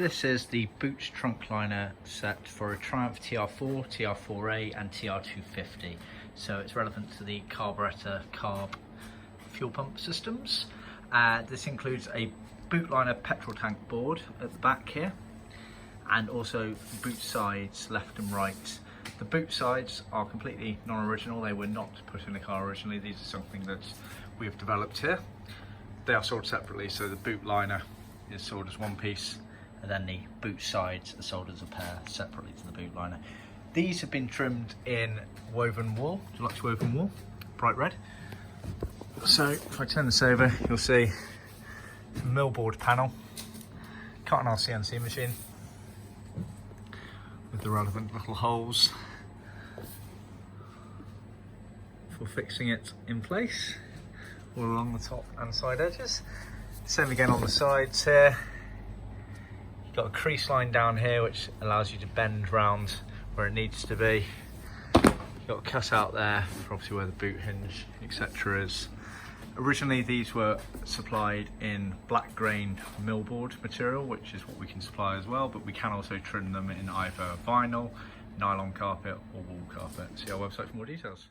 This is the boot trunk liner set for a Triumph TR4, TR4A and TR250. So it's relevant to the carburettor carb fuel pump systems. This includes a boot liner petrol tank board at the back here, and also boot sides left and right. The boot sides are completely non-original. They were not put in the car originally. These are something that we have developed here. They are sold separately, so the boot liner is sold as one piece, and then the boot sides are sold as a pair separately to the boot liner. These have been trimmed in woven wool, Deluxe woven wool, bright red. So if I turn this over, you'll see a Millboard panel, cut on our CNC machine with the relevant little holes for fixing it in place all along the top and side edges. Same again on the sides here. You've got a crease line down here which allows you to bend round where it needs to be. You've got a cut out there for obviously where the boot hinge etc. is. Originally these were supplied in black grained Millboard material, which is what we can supply as well, but we can also trim them in either vinyl, nylon carpet or wool carpet. See our website for more details.